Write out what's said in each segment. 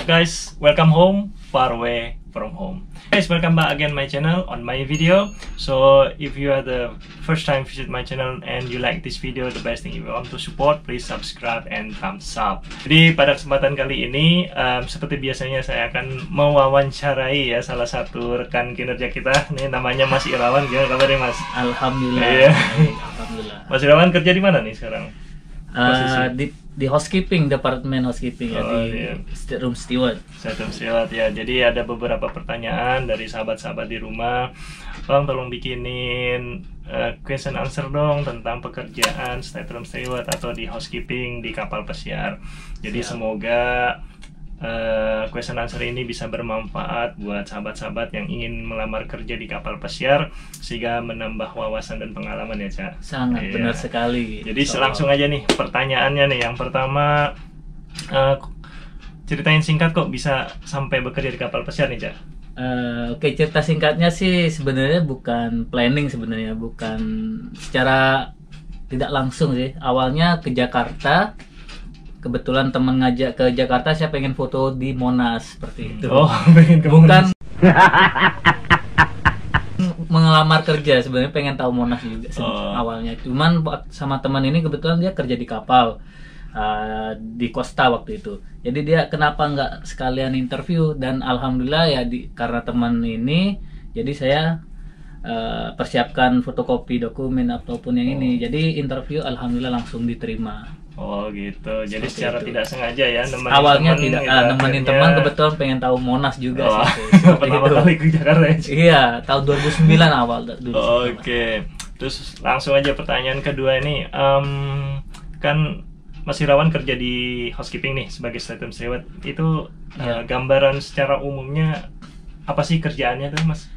up guys? Welcome home, far away from home. Guys, welcome back again my channel on my video. So if you are the first time visit my channel and you like this video, the best thing if you want to support, please subscribe and thumbs up. Jadi pada kesempatan kali ini seperti biasanya saya akan mewawancarai ya salah satu rekan kinerja kita. Nih namanya Mas Irawan. Gimana kabarnya Mas? Alhamdulillah. Iya. Alhamdulillah. Mas Irawan kerja di mana nih sekarang? Di housekeeping, departemen housekeeping ya, di iya. room steward. Satu silat ya. Jadi ada beberapa pertanyaan dari sahabat-sahabat di rumah. Bang, tolong bikinin question answer dong tentang pekerjaan stateroom steward atau di housekeeping di kapal pesiar. Jadi semoga question answer ini bisa bermanfaat buat sahabat-sahabat yang ingin melamar kerja di kapal pesiar sehingga menambah wawasan dan pengalaman ya, Cak. Sangat benar sekali. Jadi langsung aja nih pertanyaannya nih. Yang pertama, ceritain singkat kok bisa sampai bekerja di kapal pesiar nih, Cak. Oke, cerita singkatnya sih sebenarnya bukan planning, sebenarnya bukan secara tidak langsung sih. Awalnya ke Jakarta. Kebetulan teman ngajak ke Jakarta, saya pengen foto di Monas seperti itu. Oh, pengen ke bukan mengelamar kerja, sebenarnya pengen tahu Monas juga awalnya. Cuman sama teman ini kebetulan dia kerja di kapal di Costa waktu itu. Jadi dia kenapa nggak sekalian interview, dan alhamdulillah ya karena teman ini, jadi saya persiapkan fotokopi dokumen ataupun yang ini. Jadi interview alhamdulillah langsung diterima. Oh gitu. Jadi secara tidak sengaja ya awalnya tidak nemenin teman, kebetulan pengen tahu Monas juga sih. Pertama kali ke Jakarta ya? Iya, tahun 2009 awal dulu. Oke. Terus langsung aja pertanyaan kedua ini. Kan Mas Irawan kerja di housekeeping nih sebagai stateroom steward. Itu gambaran secara umumnya apa sih kerjaannya tuh, Mas?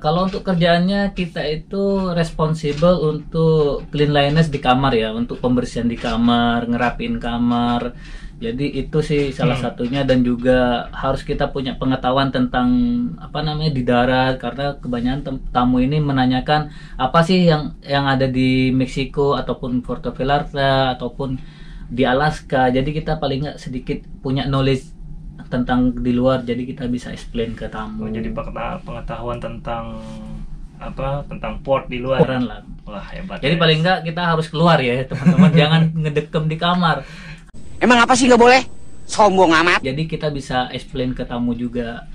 Kalau untuk kerjaannya, kita itu responsible untuk cleanliness di kamar ya, untuk pembersihan di kamar, ngerapin kamar. Jadi itu sih salah satunya, dan juga harus kita punya pengetahuan tentang apa namanya di darat, karena kebanyakan tamu ini menanyakan apa sih yang ada di Meksiko ataupun Puerto Vallarta ataupun di Alaska. Jadi kita paling nggak sedikit punya knowledge tentang di luar, jadi kita bisa explain ke tamu. Jadi pengetahuan tentang apa, tentang port di luar. Lah. Wah, hebat. Jadi paling enggak kita harus keluar ya teman-teman. Jangan ngedekem di kamar. Emang apa sih nggak boleh? Sombong amat. Jadi kita bisa explain ke tamu juga,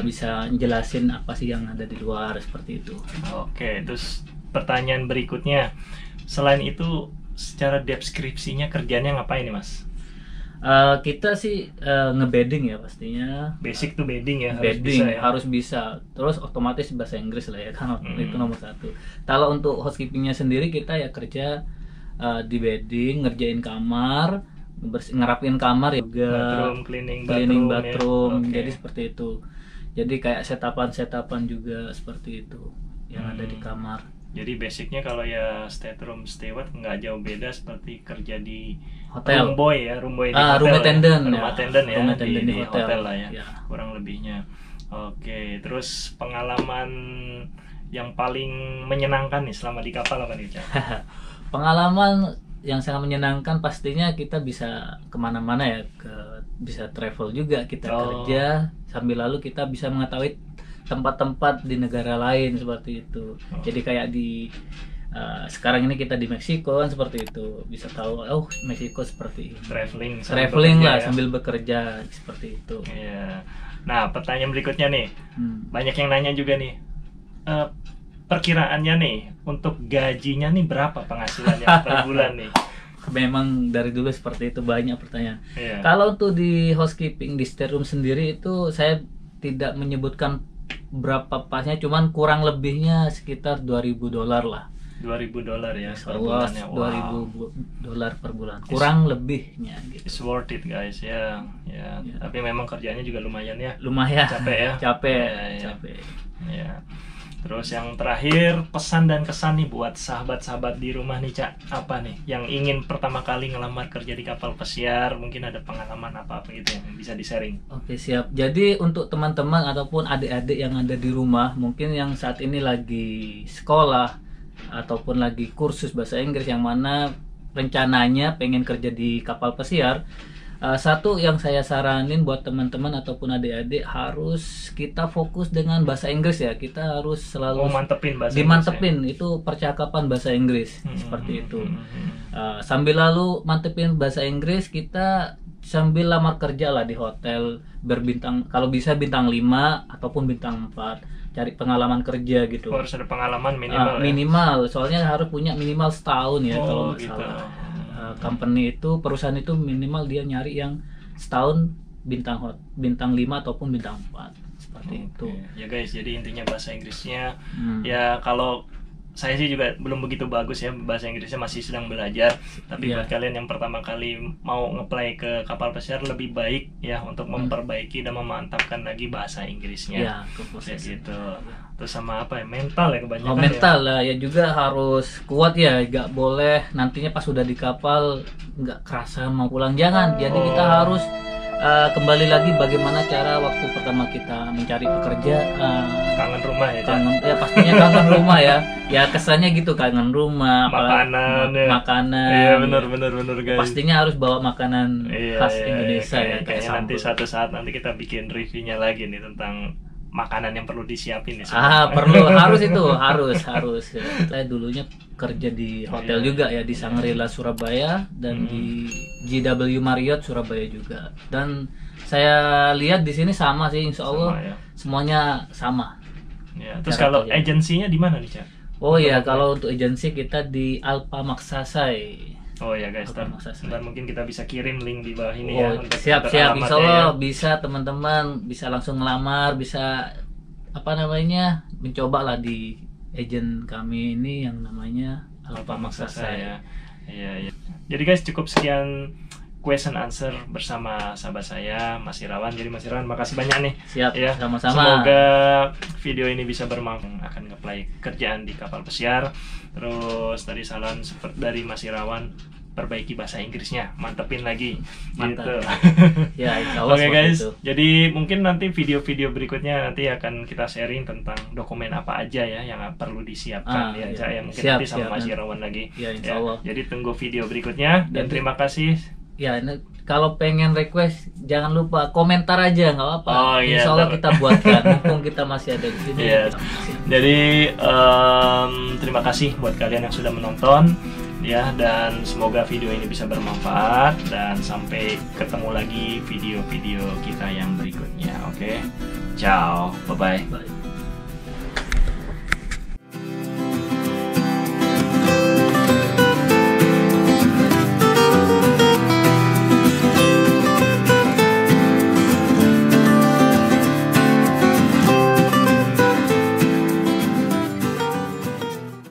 bisa jelasin apa sih yang ada di luar seperti itu. Oke, terus pertanyaan berikutnya, selain itu secara deskripsinya kerjanya ngapain nih, Mas? Kita sih ngebedding ya pastinya. Basic tuh bedding ya, harus bisa. Terus otomatis bahasa Inggris lah ya kan, itu nomor satu. Kalau untuk housekeepingnya sendiri, kita ya kerja di bedding, ngerjain kamar, ngerapin kamar juga, cleaning bathroom ya. Jadi seperti itu. Jadi kayak setapan juga seperti itu yang ada di kamar. Jadi basicnya kalau ya stateroom steward nggak jauh beda seperti kerja di hotel, room boy di room attendant di hotel lah ya, kurang lebihnya. Oke, terus pengalaman yang paling menyenangkan nih selama di kapal apa nih, Cak? Pengalaman yang sangat menyenangkan pastinya kita bisa kemana-mana ya, bisa travel juga, kita kerja sambil lalu kita bisa mengetahui tempat-tempat di negara lain seperti itu. Jadi kayak di sekarang ini kita di Meksiko kan seperti itu, bisa tahu Meksiko seperti ini. Traveling lah ya, sambil bekerja seperti itu. Iya. Nah, pertanyaan berikutnya nih, banyak yang nanya juga nih, perkiraannya nih untuk gajinya nih berapa penghasilannya per bulan nih? Memang dari dulu seperti itu, banyak pertanyaan. Kalau untuk di housekeeping di stateroom sendiri itu saya tidak menyebutkan berapa pasnya, cuman kurang lebihnya sekitar $2,000 lah. $2,000 ya per bulan ya. $2,000 per bulan. Kurang lebihnya gitu. It's worth it guys ya. Tapi memang kerjanya juga lumayan ya. Lumayan. Capek ya. Capek. Ya. Terus yang terakhir, pesan dan kesan nih buat sahabat-sahabat di rumah nih, Cak. Apa nih yang ingin pertama kali ngelamar kerja di kapal pesiar? Mungkin ada pengalaman apa-apa gitu yang bisa di-sharing. Oke, siap. Jadi untuk teman-teman ataupun adik-adik yang ada di rumah, mungkin yang saat ini lagi sekolah ataupun lagi kursus bahasa Inggris, yang mana rencananya pengen kerja di kapal pesiar, Satu yang saya saranin buat teman-teman ataupun adik-adik, harus kita fokus dengan bahasa Inggris ya. Kita harus selalu mantepin bahasa dimantepin Inggris, itu percakapan bahasa Inggris seperti itu. Sambil lalu mantepin bahasa Inggris, kita sambil lamar kerja lah di hotel berbintang, kalau bisa bintang 5 ataupun bintang 4, cari pengalaman kerja gitu. Harus ada pengalaman minimal. Minimal, soalnya harus punya minimal setahun ya kalau nggak gitu. salah. Company itu, perusahaan itu minimal dia nyari yang setahun bintang 5 ataupun bintang 4 seperti itu. Ya guys, jadi intinya bahasa Inggrisnya ya, kalau saya sih juga belum begitu bagus ya bahasa Inggrisnya, masih sedang belajar. Tapi buat kalian yang pertama kali mau ngeplay ke kapal pesiar, lebih baik ya untuk memperbaiki dan memantapkan lagi bahasa Inggrisnya. Ya, gitu. Terus sama apa ya, mental ya kebanyakan. Mental lah ya juga harus kuat ya, nggak boleh nantinya pas sudah di kapal nggak kerasa mau pulang, jangan. Jadi kita harus kembali lagi bagaimana cara waktu pertama kita mencari pekerjaan. Kangen rumah ya, ya pastinya kangen rumah ya. Ya kesannya gitu, kangen rumah, makanan, makanan. Iya benar guys. Pastinya harus bawa makanan khas Indonesia ya. Kayaknya nanti suatu saat nanti kita bikin reviewnya lagi nih tentang makanan yang perlu disiapin nih. Perlu, harus itu, harus. Saya dulunya kerja di hotel juga ya, di Shangri-La Surabaya dan di JW Marriott Surabaya juga. Dan saya lihat di sini sama sih, insya Allah ya. Semuanya sama. Ya, terus kalau agensinya di mana nih, Cak? Oh iya, kalau untuk agensi kita di Alpa Maksasai. Oh ya guys, ntar mungkin kita bisa kirim link di bawah ini ya. Siap, insya Allah bisa, teman-teman bisa langsung ngelamar, bisa mencoba lah di agen kami ini yang namanya Alpa Maksasai ya. Iya. Jadi guys, cukup sekian question answer bersama sahabat saya Mas Irawan. Jadi Mas Irawan, makasih banyak nih. Siap ya, sama-sama. Semoga video ini bisa bermanfaat, akan ngeplay kerjaan di kapal pesiar. Terus tadi saran seperti dari Mas Irawan, perbaiki bahasa Inggrisnya, mantepin lagi. Mantap. Gitu. Ya, insyaallah. Oke guys, jadi mungkin nanti video-video berikutnya nanti akan kita sharing tentang dokumen apa aja ya yang perlu disiapkan ya mungkin nanti sama Mas Irawan lagi. Ya, insyaallah. Jadi tunggu video berikutnya dan terima kasih. Ya, kalau pengen request jangan lupa komentar aja, nggak apa-apa. Insya Allah kita buatkan, mumpung kita masih ada di sini. Jadi terima kasih buat kalian yang sudah menonton ya, dan semoga video ini bisa bermanfaat, dan sampai ketemu lagi video-video kita yang berikutnya. Oke, ciao, bye-bye.